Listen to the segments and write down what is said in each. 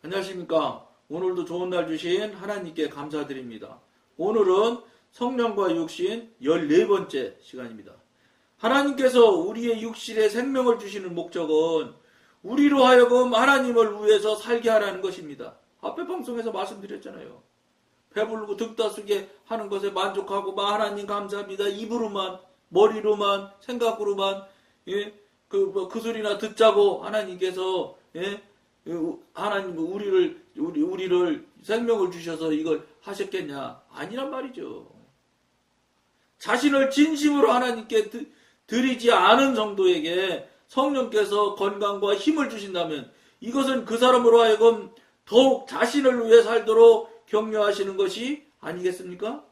안녕하십니까. 오늘도 좋은 날 주신 하나님께 감사드립니다. 오늘은 성령과 육신 14번째 시간입니다. 하나님께서 우리의 육신에 생명을 주시는 목적은 우리로 하여금 하나님을 위해서 살게 하라는 것입니다. 앞에 방송에서 말씀드렸잖아요. 배부르고 득다쓰게 하는 것에 만족하고 하나님 감사합니다. 입으로만, 머리로만, 생각으로만 그 소리나 듣자고 하나님께서 하나님 우리를 생명을 주셔서 이걸 하셨겠냐? 아니란 말이죠. 자신을 진심으로 하나님께 드리지 않은 성도에게 성령께서 건강과 힘을 주신다면 이것은 그 사람으로 하여금 더욱 자신을 위해 살도록 격려하시는 것이 아니겠습니까?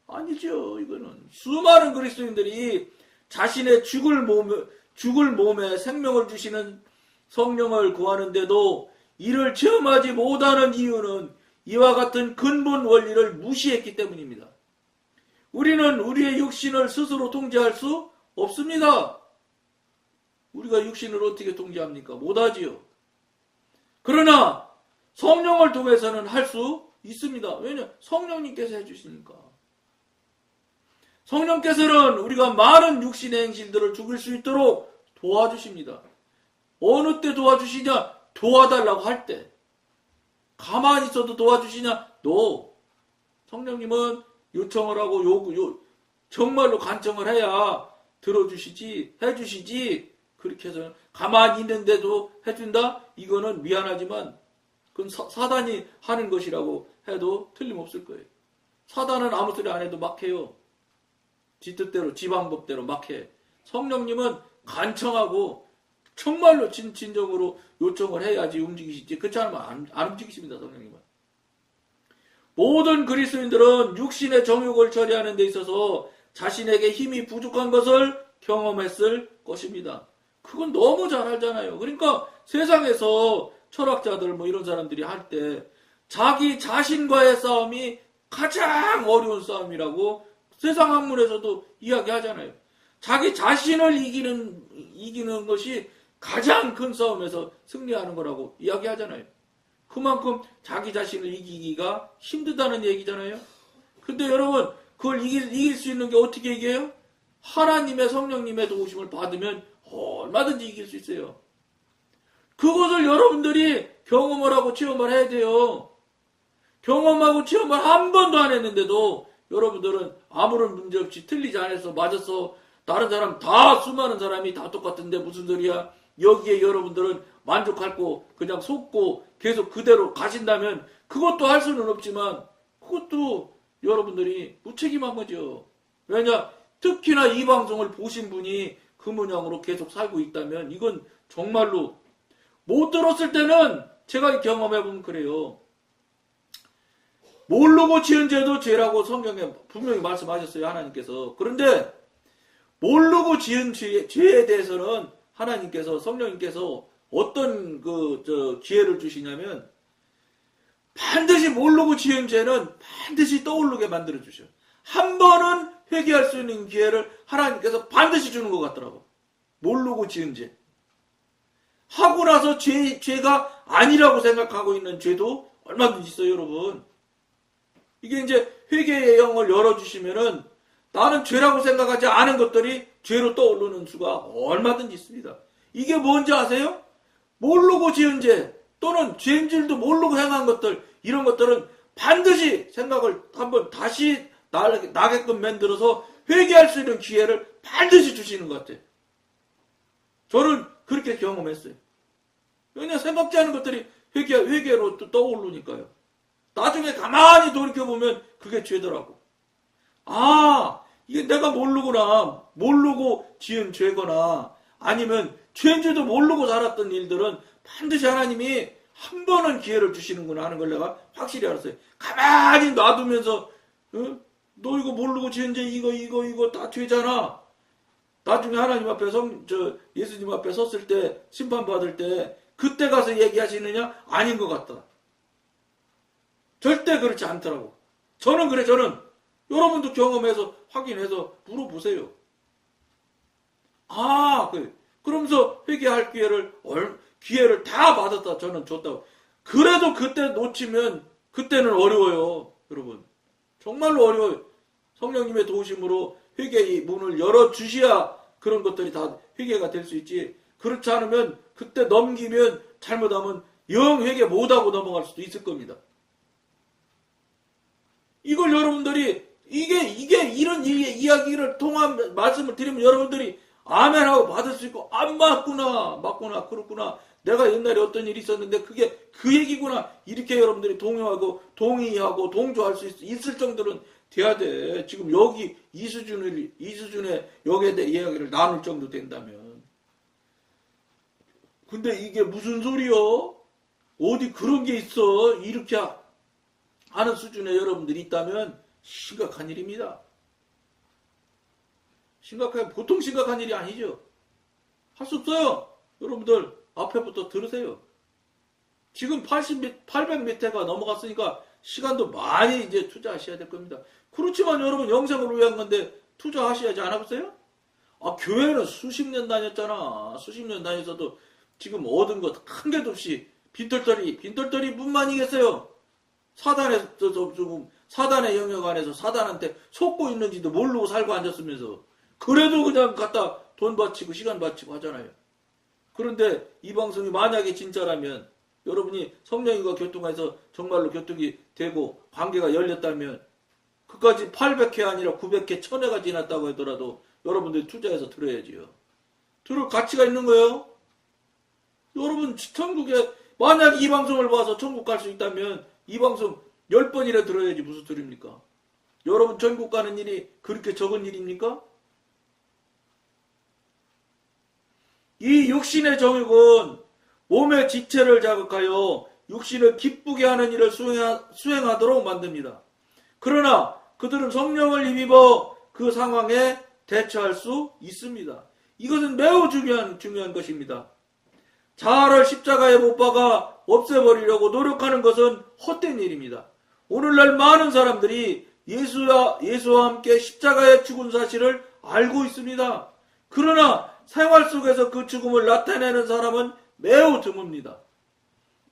아니죠. 이거는 수많은 그리스도인들이 자신의 죽을 몸에 생명을 주시는 성령을 구하는데도 이를 체험하지 못하는 이유는 이와 같은 근본 원리를 무시했기 때문입니다. 우리는 우리의 육신을 스스로 통제할 수 없습니다. 우리가 육신을 어떻게 통제합니까? 못하지요. 그러나 성령을 통해서는 할 수 있습니다. 왜냐? 성령님께서 해주시니까. 성령께서는 우리가 많은 육신의 행실들을 죽일 수 있도록 도와주십니다. 어느 때 도와주시냐? 도와달라고 할 때. 가만히 있어도 도와주시냐? No. 성령님은 요청을 하고 정말로 간청을 해야 들어주시지, 해주시지. 그렇게 해서 가만히 있는데도 해준다? 이거는 미안하지만 그건 사단이 하는 것이라고 해도 틀림없을 거예요. 사단은 아무 소리 안 해도 막 해요. 지 뜻대로, 지 방법대로 막 해. 성령님은 간청하고 정말로 진정으로 요청을 해야지 움직이시지. 그렇지 않으면 안 움직이십니다. 성령님은. 모든 그리스도인들은 육신의 정욕을 처리하는 데 있어서 자신에게 힘이 부족한 것을 경험했을 것입니다. 그건 너무 잘 알잖아요. 그러니까 세상에서 철학자들 이런 사람들이 할 때 자기 자신과의 싸움이 가장 어려운 싸움이라고 세상 학문에서도 이야기하잖아요. 자기 자신을 이기는 것이 가장 큰 싸움에서 승리하는 거라고 이야기하잖아요. 그만큼 자기 자신을 이기기가 힘들다는 얘기잖아요. 근데 여러분, 그걸 이길 수 있는 게 어떻게 이겨요? 하나님의 성령님의 도우심을 받으면 얼마든지 이길 수 있어요. 그것을 여러분들이 경험을 하고 체험을 해야 돼요. 경험하고 체험을 한 번도 안 했는데도 여러분들은 아무런 문제 없이 틀리지 않아서 맞았어. 다른 사람 수많은 사람이 다 똑같은데 무슨 소리야. 여기에 여러분들은 만족할 거 그냥 속고 계속 그대로 가신다면 그것도 할 수는 없지만 그것도 여러분들이 무책임한 거죠. 왜냐? 특히나 이 방송을 보신 분이 그 모양으로 계속 살고 있다면 이건 정말로 못 들었을 때는 제가 경험해보면 그래요. 모르고 지은 죄도 죄라고 성경에 분명히 말씀하셨어요. 하나님께서. 그런데 모르고 지은 죄에 대해서는 하나님께서 성령님께서 어떤 기회를 주시냐면 반드시 모르고 지은 죄는 반드시 떠오르게 만들어 주셔. 한 번은 회개할 수 있는 기회를 하나님께서 반드시 주는 것 같더라고. 모르고 지은 죄. 하고 나서 죄가 아니라고 생각하고 있는 죄도 얼마든지 있어요, 여러분. 이게 이제 회개의 영을 열어주시면은 나는 죄라고 생각하지 않은 것들이 죄로 떠오르는 수가 얼마든지 있습니다. 이게 뭔지 아세요? 모르고 지은 죄 또는 죄인 줄도 모르고 행한 것들, 이런 것들은 반드시 생각을 한번 다시 나게끔 만들어서 회개할 수 있는 기회를 반드시 주시는 것 같아요. 저는 그렇게 경험했어요. 그냥 생각지 않은 것들이 회개로 또 떠오르니까요. 나중에 가만히 돌이켜보면 그게 죄더라고. 이게 내가 모르고 지은 죄거나 아니면 죄인 줄도 모르고 살았던 일들은 반드시 하나님이 한 번은 기회를 주시는구나 하는 걸 내가 확실히 알았어요. 가만히 놔두면서 너 이거 모르고 지은 죄 이거 다 죄잖아. 나중에 하나님 앞에 예수님 앞에 섰을 때 심판받을 때 그때 가서 얘기하시느냐? 아닌 것 같다. 절대 그렇지 않더라고. 저는 여러분도 경험해서 확인해서 물어보세요. 그러면서 회개할 기회를 다 받았다. 저는 줬다고. 그래도 그때 놓치면 그때는 어려워요. 여러분. 정말로 어려워요. 성령님의 도우심으로 회개의 문을 열어주셔야 그런 것들이 다 회개가 될 수 있지. 그렇지 않으면 그때 넘기면 잘못하면 영 회개 못하고 넘어갈 수도 있을 겁니다. 이걸 여러분들이 이게 이런 이야기를 통한 말씀을 드리면 여러분들이 아멘하고 받을 수 있고 맞구나 그렇구나 내가 옛날에 어떤 일이 있었는데 그게 그 얘기구나 이렇게 여러분들이 동의하고 동조할 수 있을 정도는 돼야 돼. 지금 여기 이 수준의 여기에 대해 이야기를 나눌 정도 된다면. 근데 이게 무슨 소리요? 어디 그런 게 있어? 이렇게 하는 수준의 여러분들이 있다면 심각한 일입니다. 보통 심각한 일이 아니죠. 할 수 없어요. 여러분들 앞에부터 들으세요. 지금 800몇 회가 넘어갔으니까 시간도 많이 이제 투자하셔야 될 겁니다. 그렇지만 여러분 영생을 위한 건데 투자하셔야지 않았어요? 교회는 수십 년 다녔잖아. 수십 년 다녔어도 지금 얻은 것 한 개도 없이 빈털터리 뿐만이겠어요. 사단의 영역 안에서 사단한테 속고 있는지도 모르고 살고 앉았으면서 그래도 그냥 갖다 돈 바치고 시간 바치고 하잖아요. 그런데 이 방송이 만약에 진짜라면 여러분이 성령님과 교통해서 정말로 교통이 되고 관계가 열렸다면 그까지 800회 아니라 900회 1000회가 지났다고 하더라도 여러분들이 투자해서 들어야지요. 들을 가치가 있는 거예요. 여러분 천국에 만약 이 방송을 봐서 천국 갈 수 있다면 이 방송 10번이나 들어야지 무슨 소리입니까? 여러분 천국 가는 일이 그렇게 적은 일입니까? 이 육신의 정욕은 몸의 지체를 자극하여 육신을 기쁘게 하는 일을 수행하도록 만듭니다. 그러나 그들은 성령을 힘입어 그 상황에 대처할 수 있습니다. 이것은 매우 중요한 것입니다. 자아를 십자가에 못 박아 없애버리려고 노력하는 것은 헛된 일입니다. 오늘날 많은 사람들이 예수와 함께 십자가에 죽은 사실을 알고 있습니다. 그러나 생활 속에서 그 죽음을 나타내는 사람은 매우 드뭅니다.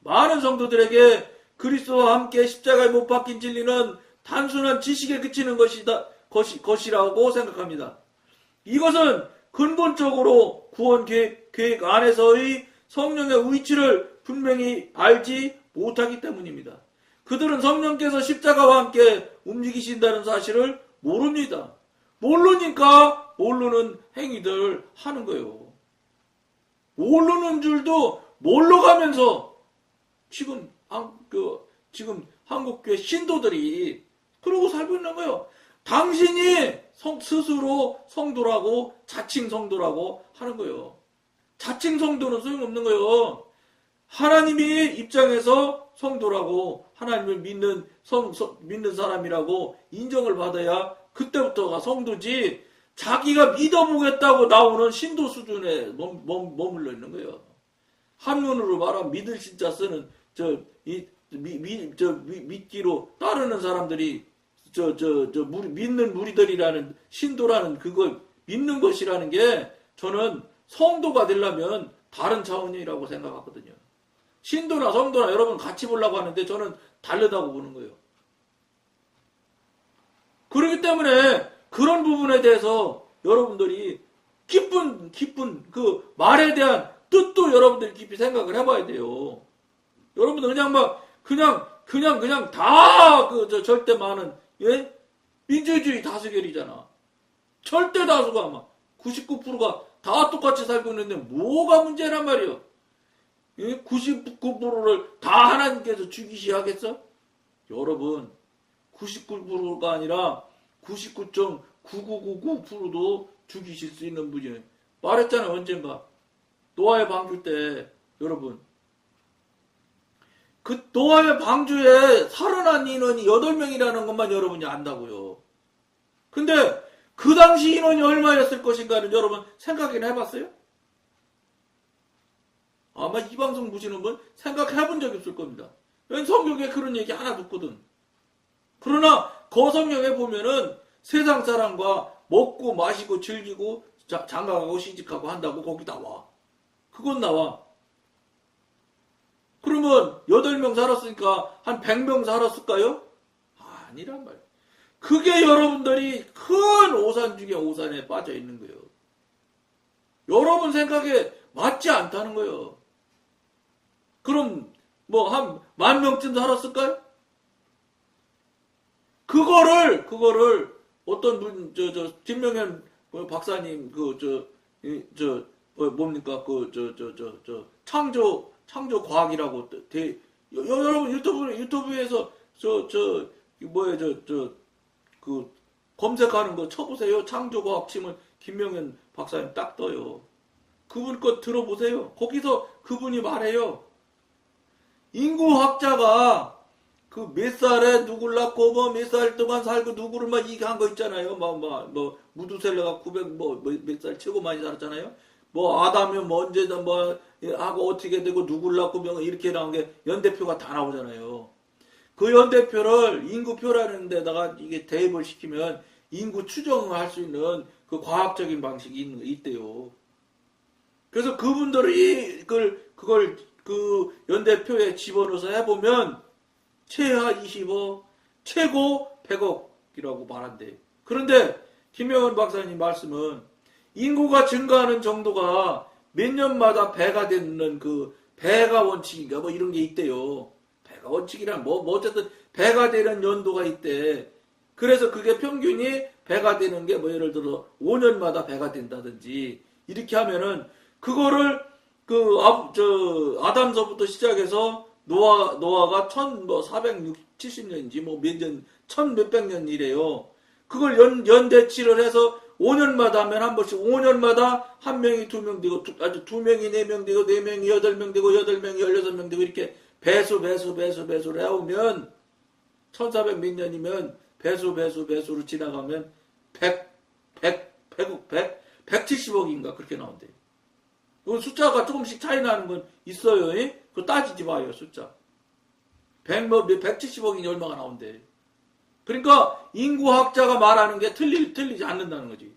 많은 성도들에게 그리스도와 함께 십자가에 못 박힌 진리는 단순한 지식에 그치는 것이라고 생각합니다. 이것은 근본적으로 구원 계획 안에서의 성령의 위치를 분명히 알지 못하기 때문입니다. 그들은 성령께서 십자가와 함께 움직이신다는 사실을 모릅니다. 모르니까 모르는 행위들 하는 거예요. 모르는 줄도 몰러 가면서 지금 한국교회 신도들이 그러고 살고 있는 거예요. 당신이 스스로 성도라고 자칭 성도라고 하는 거예요. 자칭 성도는 소용없는 거예요. 하나님이 입장에서 성도라고 하나님을 믿는 사람이라고 인정을 받아야 그때부터가 성도지 자기가 믿어보겠다고 나오는 신도 수준에 머물러 있는 거예요. 한문으로 말하면 믿을 신자 쓰는 믿기로 따르는 사람들이 믿는 무리들이라는 신도라는 그걸 믿는 것이라는 게 저는 성도가 되려면 다른 차원이라고 생각하거든요. 신도나 성도나 여러분 같이 보려고 하는데 저는 다르다고 보는 거예요. 그렇기 때문에 그런 부분에 대해서 여러분들이 깊은 그 말에 대한 뜻도 여러분들이 깊이 생각을 해봐야 돼요. 여러분들 그냥 다 절대 많은 민주주의 다수결이잖아. 절대 다수가 아마 99%가 다 똑같이 살고 있는데 뭐가 문제란 말이에요. 99%를 다 하나님께서 죽이시하겠어? 여러분 99%가 아니라 99.9999%도 죽이실 수 있는 분이에요. 말했잖아요. 언젠가 노아의 방주 때 여러분 그 노아의 방주에 살아난 인원이 8명이라는 것만 여러분이 안다고요. 근데 그 당시 인원이 얼마였을 것인가는 여러분 생각이나 해봤어요? 아마 이 방송 보시는 분 생각해본 적이 없을 겁니다. 왜 성경에 그런 얘기 하나도 없거든. 그러나 그 성경에 보면은 세상 사람과 먹고 마시고 즐기고 장가가고 시집가고 한다고 거기 나와. 그건 나와. 그러면 그러면 8명 살았으니까 한 100명 살았을까요? 아니란 말이에요. 그게 여러분들이 큰 오산 중에 오산에 빠져 있는 거예요. 여러분 생각에 맞지 않다는 거예요. 그럼 뭐 한 10,000명쯤 살았을까요? 그거를 어떤 분, 김명현 박사님, 뭡니까, 창조 과학이라고, 여러분 유튜브에서, 검색하는 거 쳐보세요. 창조 과학 치면 김명현 박사님 딱 떠요. 그분 거 들어보세요. 거기서 그분이 말해요. 인구학자가 그 몇 살에 누굴 낳고 뭐 몇 살 동안 살고 누구를 막 이게 한 거 있잖아요. 뭐 무두셀러가 900 몇 살 최고 많이 살았잖아요. 뭐 아담이면 뭐 언제든 뭐 하고 어떻게 되고 누굴 낳고 뭐 이렇게 나온 게 연대표가 다 나오잖아요. 그 연대표를 인구표라는 데다가 이게 대입을 시키면 인구 추정을 할 수 있는 그 과학적인 방식이 있대요. 그래서 그분들이 그걸 그 연대표에 집어넣어서 해보면 최하 25, 최고 100억이라고 말한대. 그런데 김명은 박사님 말씀은 인구가 증가하는 정도가 몇 년마다 배가 되는 그 배가 원칙인가 뭐 이런 게 있대요. 배가 원칙이란 뭐 어쨌든 배가 되는 연도가 있대. 그래서 그게 평균이 배가 되는 게 뭐 예를 들어 5년마다 배가 된다든지 이렇게 하면은 그거를 아담서부터 시작해서 노아가 1470년인지 뭐 몇 년, 1000몇백 년이래요. 그걸 연대치를 해서 5년마다 하면 한 번씩 5년마다 한 명이 2명 되고, 아주 2명이 4명 되고, 4명이 8명 되고, 8명이 16명 되고, 이렇게 배수를 해오면, 1400 몇 년이면 배수로 지나가면 170억인가 그렇게 나온대요. 그 숫자가 조금씩 차이 나는 건 있어요. 그거 따지지 마요, 숫자. 170억이 얼마가 나온대. 그러니까 인구학자가 말하는 게 틀리지 않는다는 거지.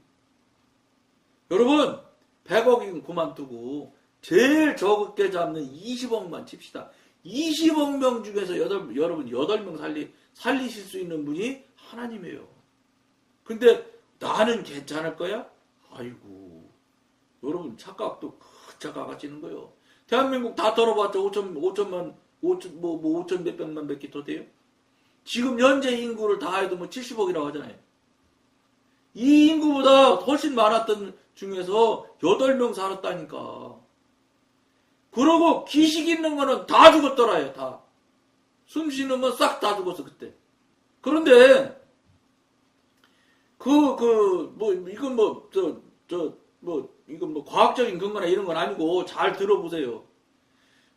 여러분, 100억이면 그만두고 제일 적게 잡는 20억만 칩시다. 20억 명 중에서 여러분 8명 살리실 수 있는 분이 하나님이에요. 근데 나는 괜찮을 거야? 아이고, 여러분 착각도 큰 착각가 찌는 거예요. 대한민국 다 털어봤자 5천 몇백만 몇 개 더 돼요? 지금 현재 인구를 다 해도 뭐 70억이라고 하잖아요. 이 인구보다 훨씬 많았던 중에서 8명 살았다니까. 그러고 기식 있는 거는 다 죽었더라요, 다. 숨 쉬는 건 싹 다 죽었어, 그때. 그런데, 이건 뭐 과학적인 근거나 이런 건 아니고 잘 들어보세요.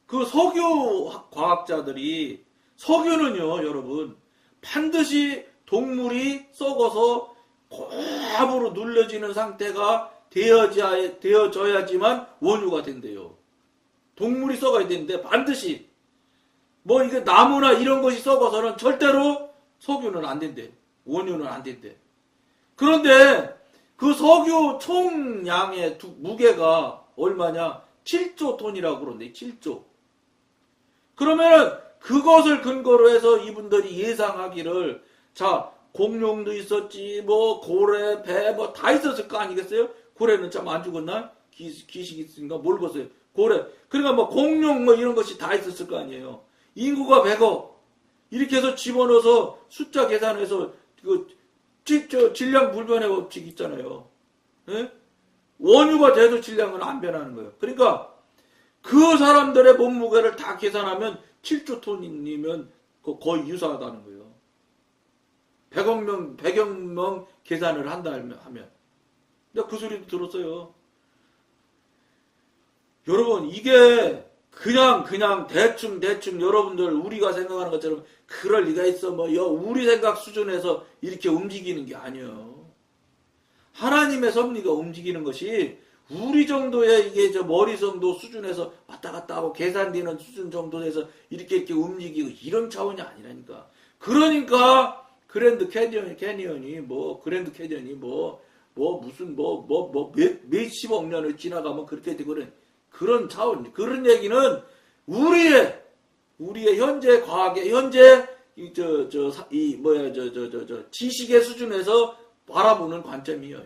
그 석유 과학자들이, 석유는요, 여러분, 반드시 동물이 썩어서 고압으로 눌려지는 상태가 되어져야지만 원유가 된대요. 동물이 썩어야 되는데 반드시 뭐 이게 나무나 이런 것이 썩어서는 절대로 석유는 안 된대. 원유는 안 된대. 그런데 그 석유 총량의 무게가 얼마냐? 7조 톤이라고 그러는데 7조. 그러면은 그것을 근거로 해서 이분들이 예상하기를 자 공룡도 있었지 뭐 고래 배 뭐 다 있었을 거 아니겠어요? 고래는 참 안 죽었나? 기식 있으니까 모르겠어요. 고래 그러니까 뭐 공룡 뭐 이런 것이 다 있었을 거 아니에요. 인구가 100억 이렇게 해서 집어넣어서 숫자 계산해서 그 질량 불변의 법칙 있잖아요. 예? 원유가 돼도 질량은 안 변하는 거예요. 그러니까 그 사람들의 몸무게를 다 계산하면 7조 톤이면 거의 유사하다는 거예요. 100억 명 계산을 한다 하면. 내가 그 소리도 들었어요. 여러분, 이게 그냥 대충 여러분들 우리가 생각하는 것처럼 그럴 리가 있어. 뭐, 우리 생각 수준에서 이렇게 움직이는 게 아니에요. 하나님의 섭리가 움직이는 것이 우리 정도의 이게 머리 정도 수준에서 왔다 갔다 하고 계산되는 수준 정도에서 이렇게 움직이고 이런 차원이 아니라니까. 그러니까 그랜드 캐니언이 무슨 몇십억 년을 지나가면 그렇게 되고 그런 차원. 그런 얘기는 우리의 우리의 현재 과학의 현재 지식의 수준에서 바라보는 관점이에요.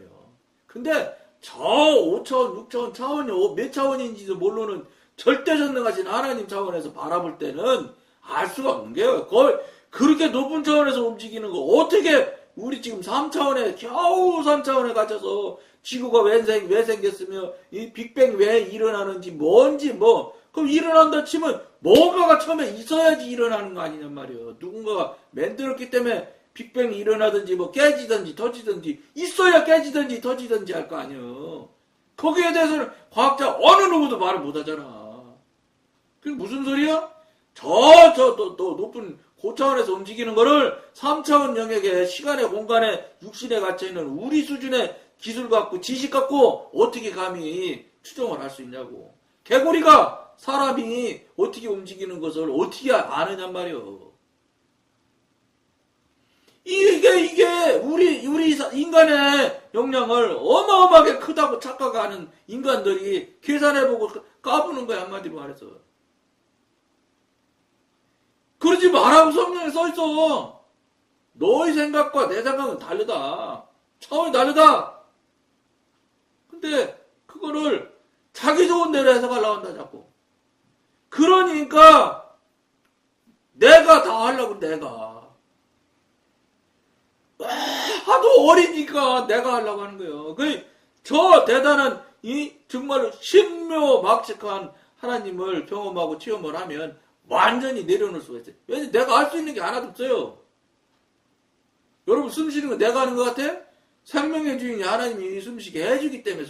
근데 저 5차원, 6차원 차원이 몇 차원인지도 모르는 절대전능하신 하나님 차원에서 바라볼 때는 알 수가 없는 게요. 그렇게 높은 차원에서 움직이는 거 어떻게 우리 지금 3차원에 겨우 3차원에 갇혀서 지구가 왜 생겼으며 이 빅뱅 왜 일어나는지 뭔지 그럼 일어난다 치면 뭔가가 처음에 있어야지 일어나는 거 아니냔 말이에요. 누군가가 만들었기 때문에 빅뱅이 일어나든지 깨지든지 터지든지 있어야 깨지든지 터지든지 할 거 아니에요. 거기에 대해서는 과학자 어느 누구도 말을 못 하잖아. 그게 무슨 소리야? 또 높은 고차원에서 움직이는 거를 3차원 영역의 시간의 공간에 육신에 갇혀있는 우리 수준의 기술 갖고 지식 갖고 어떻게 감히 추정을 할 수 있냐고. 개구리가 사람이 어떻게 움직이는 것을 어떻게 아느냔 말이요. 이게 우리 인간의 역량을 어마어마하게 크다고 착각하는 인간들이 계산해보고 까부는 거야, 한마디로 말해서. 그러지 말라고 성경에 써있어. 너의 생각과 내 생각은 다르다. 차원이 다르다. 근데 그거를 자기 좋은 대로 해석하려고 한다 자꾸. 그러니까 내가 다 하려고 내가. 하도 어리니까 내가 하려고 하는 거예요. 저 대단한 정말로 신묘막측한 하나님을 경험하고 체험을 하면 완전히 내려놓을 수가 있어요. 왜냐면 내가 할 수 있는 게 하나도 없어요. 여러분 숨 쉬는 거 내가 하는 것 같아? 생명의 주인이 하나님이 숨쉬게 해주기 때문에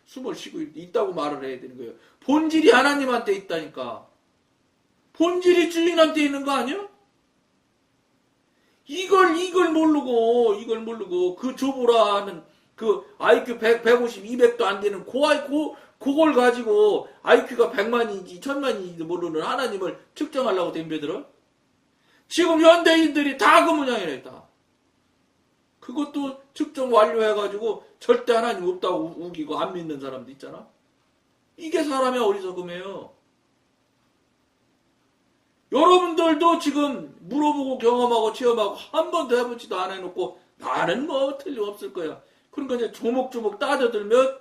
숨을 쉬고 있다고 말을 해야 되는 거예요. 본질이 하나님한테 있다니까. 본질이 주인한테 있는 거 아니야? 이걸 모르고 그 조보라는 그 IQ 100, 150, 200도 안 되는 그걸 가지고 IQ가 100만인지 1000만인지도 모르는 하나님을 측정하려고 덤벼들어? 지금 현대인들이 다 그 모양이래, 다. 그것도 측정 완료해가지고 절대 하나님 없다고 우기고 안 믿는 사람도 있잖아? 이게 사람의 어리석음이에요. 여러분들도 지금 물어보고 경험하고 체험하고 한 번도 해보지도 안 해놓고 나는 틀림없을 거야. 그러니까 이제 조목조목 따져들면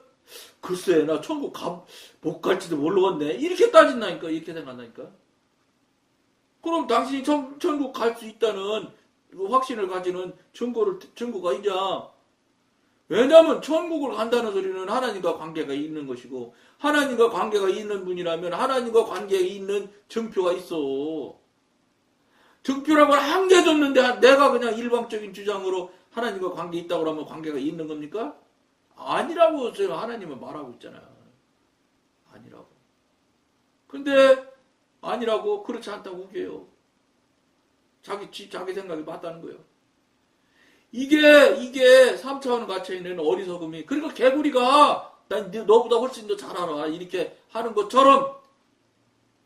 글쎄 나 천국 못 갈지도 모르겠네. 이렇게 따진다니까. 이렇게 생각한다니까. 그럼 당신이 천국 갈 수 있다는 확신을 가지는 증거가 있냐. 왜냐하면 천국을 간다는 소리는 하나님과 관계가 있는 것이고 하나님과 관계가 있는 분이라면 하나님과 관계가 있는 증표가 있어. 증표라고는 한 개도 없는데 내가 그냥 일방적인 주장으로 하나님과 관계 있다고 하면 관계가 있는 겁니까? 아니라고 제가 하나님은 말하고 있잖아요. 아니라고. 근데 아니라고 그렇지 않다고 우겨요. 자기 생각이 맞다는 거예요. 이게 3차원 갇혀있는 어리석음이. 그러니까 개구리가 난 너보다 훨씬 더 잘 알아 이렇게 하는 것처럼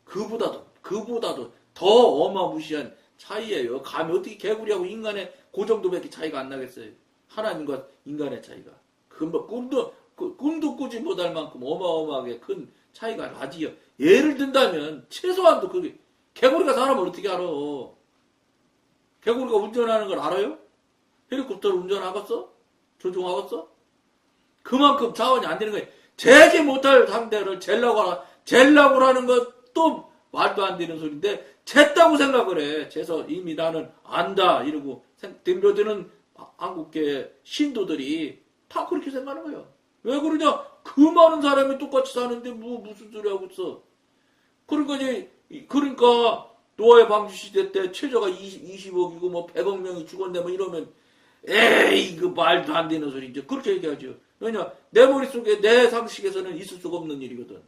그보다도 더 어마무시한 차이예요. 감히 어떻게 개구리하고 인간의 그 정도밖에 차이가 안 나겠어요. 하나님과 인간의 차이가. 꿈도 꾸지 못할 만큼 어마어마하게 큰 차이가 나지요. 예를 든다면 최소한도 그게 개구리가 사람을 어떻게 알아? 개구리가 운전하는 걸 알아요? 헬리콥터를 운전하겠어? 조종하겠어? 그만큼 자원이 안 되는 거예요. 재지 못할 상대를 젤라고 하는 것도 말도 안 되는 소리인데 쟀다고 생각을 해. 재서 이미 나는 안다 이러고 덤벼드는 한국계 신도들이 다 그렇게 생각하는 거예요. 왜 그러냐? 그 많은 사람이 똑같이 사는데 무슨 소리 하고 있어. 그러니까 노아의 방주 시대 때 최저가 20억이고 100억 명이 죽었네 이러면 에이 그 말도 안 되는 소리 이제 그렇게 얘기하죠. 왜냐 내 머릿속에 내 상식에서는 있을 수가 없는 일이거든.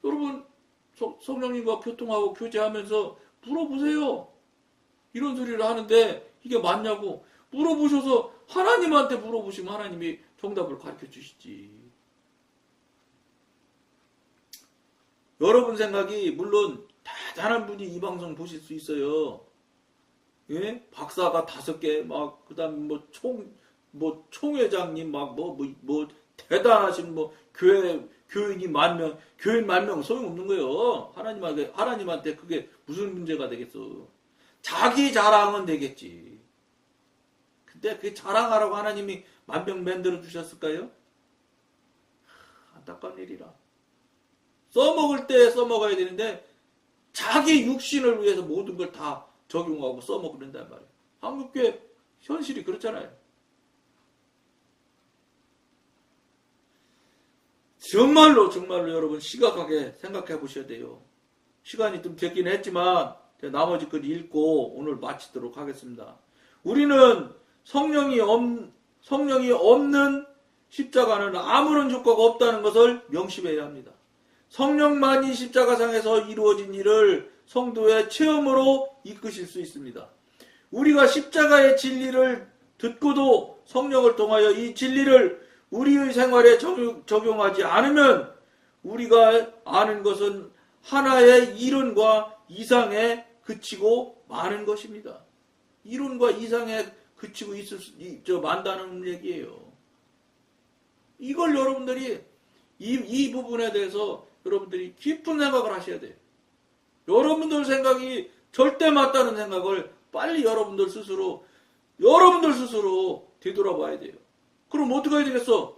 여러분 성령님과 교통하고 교제하면서 물어보세요. 이런 소리를 하는데 이게 맞냐고 물어보셔서 하나님한테 물어보시면 하나님이 정답을 가르쳐 주시지. 여러분 생각이 물론 대단한 분이 이 방송 보실 수 있어요. 예? 박사가 5개 그다음 총회장님 대단하신 교회 교인 10,000명 소용없는 거예요. 하나님한테 그게 무슨 문제가 되겠어. 자기 자랑은 되겠지. 근데 그 자랑하라고 하나님이 10,000명 만들어 주셨을까요? 안타까운 일이라. 써먹을 때 써먹어야 되는데 자기 육신을 위해서 모든 걸 다 적용하고 써먹는단 말이에요. 한국교회 현실이 그렇잖아요. 정말로 여러분 심각하게 생각해 보셔야 돼요. 시간이 좀 됐긴 했지만 나머지 글 읽고 오늘 마치도록 하겠습니다. 우리는 성령이 없는 십자가는 아무런 효과가 없다는 것을 명심해야 합니다. 성령만이 십자가상에서 이루어진 일을 성도의 체험으로 이끄실 수 있습니다. 우리가 십자가의 진리를 듣고도 성령을 통하여 이 진리를 우리의 생활에 적용하지 않으면 우리가 아는 것은 하나의 이론과 이상에 그치고 마는 것입니다. 이론과 이상에 그치고 만다는 얘기예요. 이걸 여러분들이 이 부분에 대해서 여러분들이 깊은 생각을 하셔야 돼요. 여러분들 생각이 절대 맞다는 생각을 빨리 여러분들 스스로 되돌아봐야 돼요. 그럼 어떻게 해야 되겠어?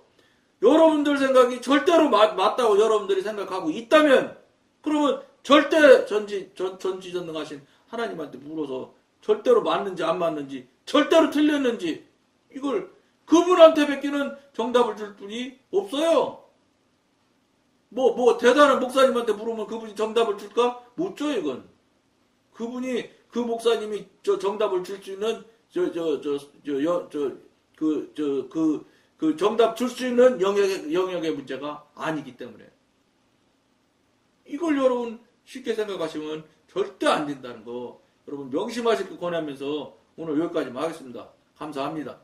여러분들 생각이 절대로 맞다고 여러분들이 생각하고 있다면 그러면 절대 전지전능하신 하나님한테 물어서 절대로 맞는지 안 맞는지 절대로 틀렸는지 이걸 그분한테 뵙기는 정답을 줄 분이 없어요. 뭐 대단한 목사님한테 물으면 그분이 정답을 줄까? 못 줘요 이건. 그분이 그 목사님이 정답을 줄 수 있는 그 정답 줄 수 있는 영역의 문제가 아니기 때문에 이걸 여러분 쉽게 생각하시면 절대 안 된다는 거 여러분 명심하시길 권하면서 오늘 여기까지만 하겠습니다. 감사합니다.